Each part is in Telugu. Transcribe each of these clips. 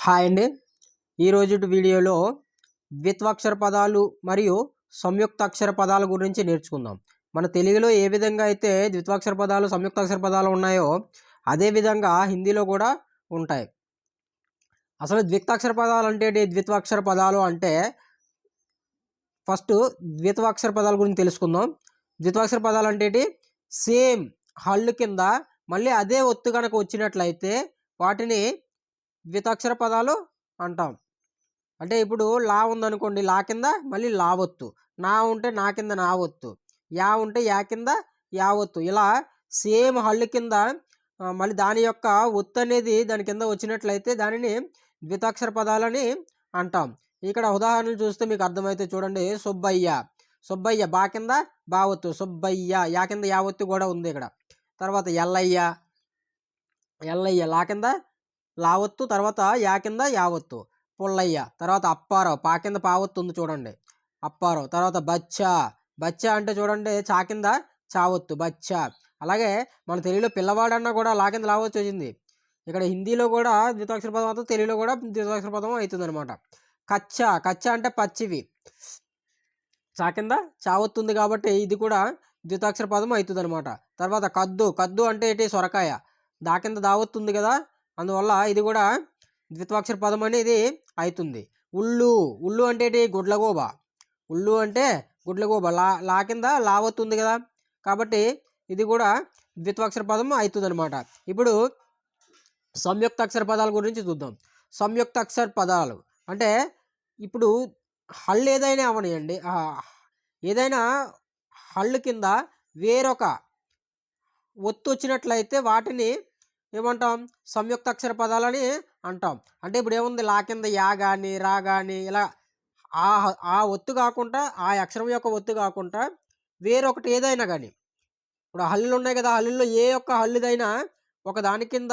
హాయ్ అండి. ఈరోజు వీడియోలో ద్విత్వాక్షర పదాలు మరియు సంయుక్తాక్షర పదాల గురించి నేర్చుకుందాం. మన తెలుగులో ఏ విధంగా అయితే ద్విత్వాక్షర పదాలు సంయుక్తాక్షర పదాలు ఉన్నాయో అదే విధంగా హిందీలో కూడా ఉంటాయి. అసలు ద్విత్వాక్షర పదాలు అంటే ద్విత్వాక్షర పదాలు అంటే ఫస్ట్ ద్విత్వాక్షర పదాల గురించి తెలుసుకుందాం. ద్విత్వాక్షర పదాలు అంటే సేమ్ హల్లు కింద మళ్ళీ అదే ఒత్తు కనుక వచ్చినట్లయితే వాటిని ద్వితాక్షర పదాలు అంటాం. అంటే ఇప్పుడు లా ఉందనుకోండి, లా కింద మళ్ళీ లా ఒత్తు, నా ఉంటే నా కింద నా ఒత్తు, యా ఉంటే యా కింద యా ఒత్తు, ఇలా సేమ్ హల్లు కింద మళ్ళీ దాని యొక్క ఒత్తు అనేది దాని కింద వచ్చినట్లయితే దానిని ద్వితాక్షర పదాలని అంటాం. ఇక్కడ ఉదాహరణలు చూస్తే మీకు అర్థమైతే చూడండి. సుబ్బయ్య, సుబ్బయ్య బా కింద బా ఒత్తు, సుబ్బయ్య యా కింద యా ఒత్తు కూడా ఉంది ఇక్కడ. తర్వాత ఎల్లయ్య, ఎల్లయ్య లా కింద లావత్తు, తర్వాత యా కింద యావత్తు. పుల్లయ్య, తర్వాత అప్పారావు పా కింద పావత్తు ఉంది చూడండి, అప్పారావు. తర్వాత బచ్చా, బచ్చా అంటే చూడండి చా కింద చావత్తు, బచ్చా. అలాగే మన తెలుగులో పిల్లవాడన్నా కూడా లా కింద లావత్తు వచ్చింది. ఇక్కడ హిందీలో కూడా ద్వితాక్షర పదం అవుతుంది, తెలుగులో కూడా ద్వితాక్షర పదం అవుతుంది అనమాట. కచ్చా, కచ్చా అంటే పచ్చివి, చా కింద చావత్తుంది కాబట్టి ఇది కూడా ద్వితాక్షర పదం అవుతుంది అనమాట. తర్వాత కద్దు, కద్దు అంటే ఏంటి, సొరకాయ, దా కింద దావత్తుంది కదా, అందువల్ల ఇది కూడా ద్విత్వాక్షర పదం అనేది అవుతుంది. ఉల్లు, ఉల్లు అంటే ఏంటి, గుడ్లగూబ, ఉల్లు అంటే గుడ్లగూబ, లా కింద లావత్తుంది కదా, కాబట్టి ఇది కూడా ద్విత్వాక్షర పదం అవుతుంది అనమాట. ఇప్పుడు సంయుక్తాక్షర పదాల గురించి చూద్దాం. సంయుక్తాక్షర పదాలు అంటే ఇప్పుడు హళ్ళు ఏదైనా అవనియండి, ఏదైనా హళ్ళు కింద వేరొక ఒత్తు వచ్చినట్లయితే వాటిని ఏమంటాం, సంయుక్తాక్షర పదాలని అంటాం. అంటే ఇప్పుడు ఏముంది, లా కింద యా కానీ రా కానీ ఇలా ఆ ఒత్తు కాకుండా, ఆ అక్షరం యొక్క ఒత్తు కాకుండా వేరొకటి ఏదైనా కానీ, ఇప్పుడు హల్లులు ఉన్నాయి కదా, హల్లుల్లో ఏ యొక్క హల్లుదైనా ఒక దాని కింద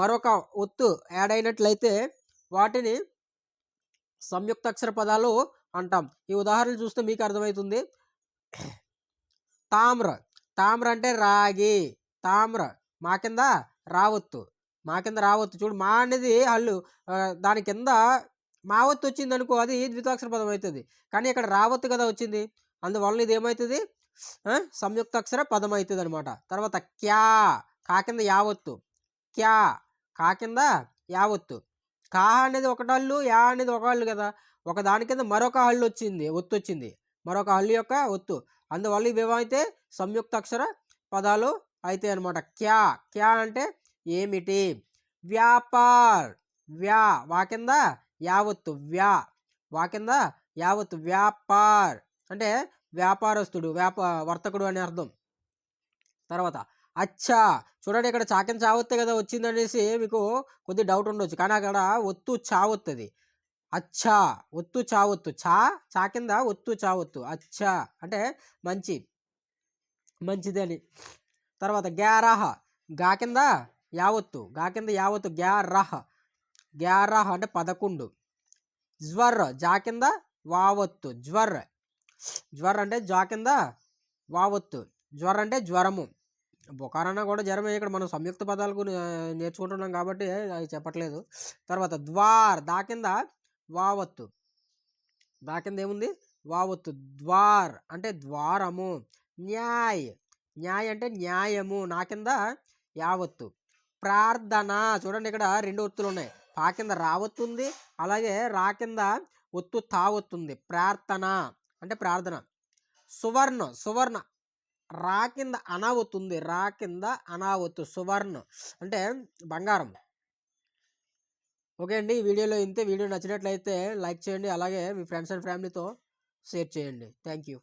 మరొక ఒత్తు యాడ్ అయినట్లయితే వాటిని సంయుక్తాక్షర పదాలు అంటాం. ఈ ఉదాహరణలు చూస్తే మీకు అర్థమవుతుంది. తామ్ర, తామ్ర అంటే రాగి, తామ్ర మా కింద రావత్తు, మా కింద రావత్తు. చూడు మా అనేది హల్లు, దాని కింద మా ఒత్తు వచ్చింది అనుకో, అది ద్వితాక్షర పదం అవుతుంది. కానీ ఇక్కడ రావత్తు కదా వచ్చింది, అందువల్ల ఇది ఏమవుతుంది, సంయుక్తాక్షర పదం అవుతుంది అనమాట. తర్వాత క్యా, కా కింద యావత్తు, క్యా కా కింద యావత్తు. కా అనేది ఒకటి హల్లు, యా అనేది ఒక హల్లు కదా, ఒక దాని కింద మరొక హల్లు వచ్చింది, ఒత్తు వచ్చింది, మరొక హల్లు యొక్క ఒత్తు, అందువల్ల ఇవేమైతే సంయుక్తాక్షర పదాలు అయితే అనమాట. క్యా, క్యా అంటే ఏమిటి. వ్యాపార్, వ్యా వా కింద యావత్తు, వ్యా వా కింద యావత్తు, వ్యాపార్ అంటే వ్యాపారస్తుడు, వర్తకుడు అనే అర్థం. తర్వాత అచ్చా, చూడండి ఇక్కడ చా కింద చావత్తే కదా వచ్చిందనేసి మీకు కొద్ది డౌట్ ఉండొచ్చు, కానీ అక్కడ ఒత్తు చావత్తది. అచ్చా ఒత్తు చావత్తు, చా కింద ఒత్తు చావత్తు, అచ్చా అంటే మంచి, మంచిదని. తర్వాత గ్యారహ, గా కింద యావత్తు, గా కింద యావత్తు, గ్యారహ, గ్యారహ అంటే 11. జ్వర్, జా కింద వావత్తు, జ్వర్, జ్వర్ అంటే జా కింద వావత్తు, జ్వర్ అంటే జ్వరము. బొకారన్నా కూడా జ్వరమే, ఇక్కడ మనం సంయుక్త పదాలు నేర్చుకుంటున్నాం కాబట్టి అది చెప్పట్లేదు. తర్వాత ద్వార్, దా కింద వావత్తు, దా కింద ఏముంది వావత్తు, ద్వార్ అంటే ద్వారము. న్యాయ్, న్యాయ్ అంటే న్యాయము, నా కింద యావత్తు. ప్రార్థన, చూడండి ఇక్కడ రెండు ఒత్తులు ఉన్నాయి, పా కింద రావత్తుంది, అలాగే రా కింద ఒత్తు తావత్తుంది, ప్రార్థన అంటే ప్రార్థన. సువర్ణ, సువర్ణ రా కింద అనావత్తుంది, రా కింద అనావత్తు, సువర్ణ అంటే బంగారం. ఓకే అండి, ఈ వీడియోలో ఇంతే. వీడియో నచ్చినట్లయితే లైక్ చేయండి, అలాగే మీ ఫ్రెండ్స్ అండ్ ఫ్యామిలీతో షేర్ చేయండి. Thank you.